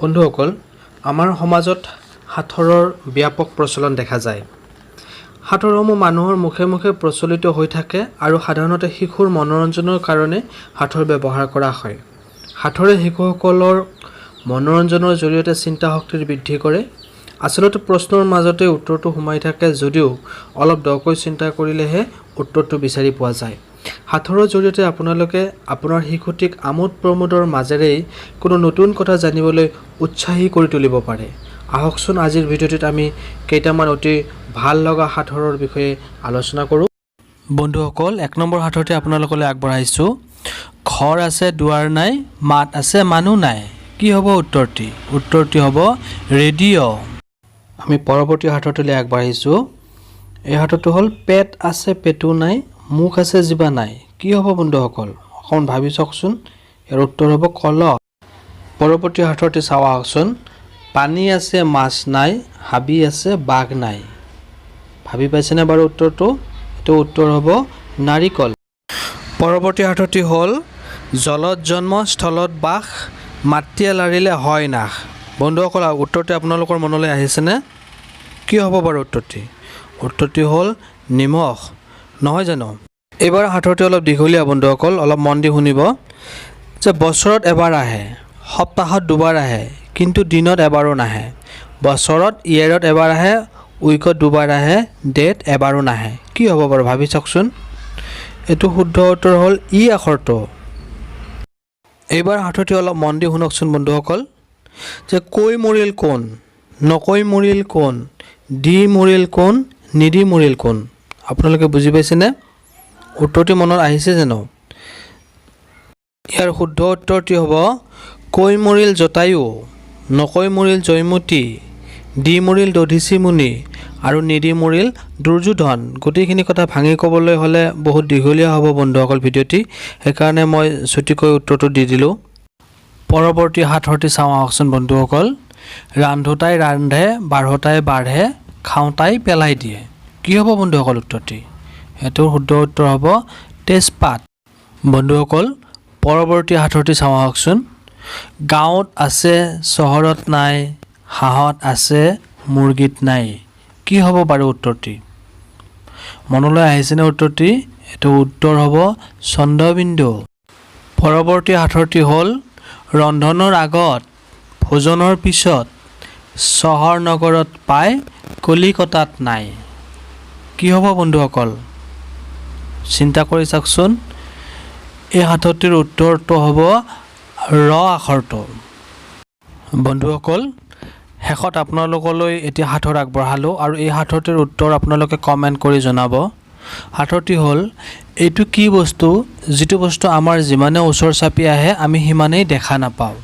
বন্ধুসকল আমাৰ সমাজত সাঁথৰৰ ব্যাপক প্ৰচলন দেখা যায়। সাঁথৰসমূহ মানুহৰ মুখে মুখে প্ৰচলিত হৈ থাকে আৰু সাধাৰণতে শিশুৰ মনোৰঞ্জনৰ কাৰণে সাঁথৰ ব্যৱহাৰ কৰা হয়। সাঁথৰে শিশুসকলৰ মনোৰঞ্জনৰ জৰিয়তে চিন্তা শক্তিৰ বৃদ্ধি কৰে। আচলতে প্ৰশ্নৰ মাজতে উত্তৰটো সোমাই থাকে যদিও অলপ দকৈ চিন্তা কৰিলেহে উত্তৰটো বিচাৰি পোৱা যায়। সাঁথৰৰ জৰিয়তে আপোনালোকে আপোনাৰ শিশুটিক আমোদ প্ৰমোদৰ মাজেৰেই কোনো নতুন কথা জানিবলৈ উৎসাহী কৰি তুলিব পাৰে। আহকচোন আজিৰ ভিডিঅ'টোত আমি কেইটামান অতি ভাল লগা সাঁথৰৰ বিষয়ে আলোচনা কৰোঁ। বন্ধুসকল 1 নম্বৰ সাঁথৰটি আপোনালোকলৈ আগবঢ়াইছোঁ। ঘৰ আছে দুৱাৰ নাই, মাত আছে মানুহ নাই। কি হ'ব উত্তৰটি? উত্তৰটি হ'ব ৰেডিঅ'। আমি পৰৱৰ্তী সাঁথৰটোলৈ আগবাঢ়িছোঁ। এই সাঁথৰটো হ'ল পেট আছে পেটু নাই, মুখ আছে জিভা নাই। কি হ'ব বন্ধুসকল? অকণমান ভাবি চাওকচোন। ইয়াৰ উত্তৰ হ'ব কলহ। পৰৱৰ্তী সাঁথৰটি চাওঁ আহকচোন। পানী আছে মাছ নাই, হাবি আছে বাঘ নাই। ভাবি পাইছেনে বাৰু উত্তৰটো? এইটো উত্তৰ হ'ব নাৰিকল। পৰৱৰ্তী সাঁথৰটি হ'ল জলত জন্ম স্থলত বাস, মাতৃয়ে লাৰিলে হয় নাশ। বন্ধুসকল উত্তৰটি আপোনালোকৰ মনলৈ আহিছেনে? কি হ'ব বাৰু উত্তৰটি? উত্তৰটি হ'ল নিমখ, নহয় জানো? এইবাৰ সাঁথৰটি অলপ দীঘলীয়া বন্ধুসকল, অলপ মন দি শুনিব। যে বছৰত এবাৰ আহে, সপ্তাহত দুবাৰ আহে, কিন্তু দিনত এবাৰো নাহে। বছৰত ইয়েৰত এবাৰ আহে, উইকত দুবাৰ আহে, ডেট এবাৰো নাহে। কি হ'ব বাৰু ভাবি চাওকচোন। এইটো শুদ্ধ উত্তৰ হ'ল ই আখৰটো। এইবাৰ সাঁথৰটি অলপ মন দি শুনকচোন বন্ধুসকল। যে কৈ মৰিল কোন, নকৈ মৰিল কোন, দি মৰিল কোন, নিদি মৰিল কোন। আপোনালোকে বুজি পাইছেনে? উত্তৰটি মনত আহিছে জানো? ইয়াৰ শুদ্ধ উত্তৰটি হ'ব কৈ মৰিল জটায়ু, নকৈ মৰিল জয়মতী, দি মৰিল দধিচি মুনি আৰু নিদি মৰিল দুৰ্যোধন। গোটেইখিনি কথা ভাঙি ক'বলৈ হ'লে বহুত দীঘলীয়া হ'ব বন্ধুসকল ভিডিঅ'টি, সেইকাৰণে মই ছুটিকৈ উত্তৰটো দি দিলোঁ। পৰৱৰ্তী সাঁথৰটি চাওঁ আহকচোন বন্ধুসকল। ৰান্ধোতাই ৰান্ধে, বাঢ়োতাই বাঢ়ে, খাওঁতাই পেলাই দিয়ে। কি হ'ব বন্ধুসকল উত্তৰটি? এইটোৰ শুদ্ধ উত্তৰ হ'ব তেজপাত। বন্ধুসকল পৰৱৰ্তী সাঁথৰটি চাওঁ আহকচোন। গাঁৱত আছে চহৰত নাই, হাঁহত আছে মুৰ্গীত নাই। কি হ'ব বাৰু উত্তৰটি? মনলৈ আহিছেনে উত্তৰটি? এইটো উত্তৰ হ'ব চন্দ্ৰবিন্দু। পৰৱৰ্তী সাঁথৰটি হ'ল ৰন্ধনৰ আগত, ভোজনৰ পিছত, চহৰ নগৰত পায়, কলিকতাত নাই। কি হ'ব বন্ধুসকল? চিন্তা কৰি চাওকচোন। এই সাঁথৰটিৰ উত্তৰটো হ'ব ৰ আখৰটো। বন্ধুসকল শেষত আপোনালোকলৈ এতিয়া সাঁথৰ আগবঢ়ালোঁ আৰু এই সাঁথৰটিৰ উত্তৰ আপোনালোকে কমেণ্ট কৰি জনাব। সাঁথৰটি হ'ল এইটো কি বস্তু যিটো বস্তু আমাৰ যিমানে ওচৰ চাপি আহে আমি সিমানেই দেখা নাপাওঁ।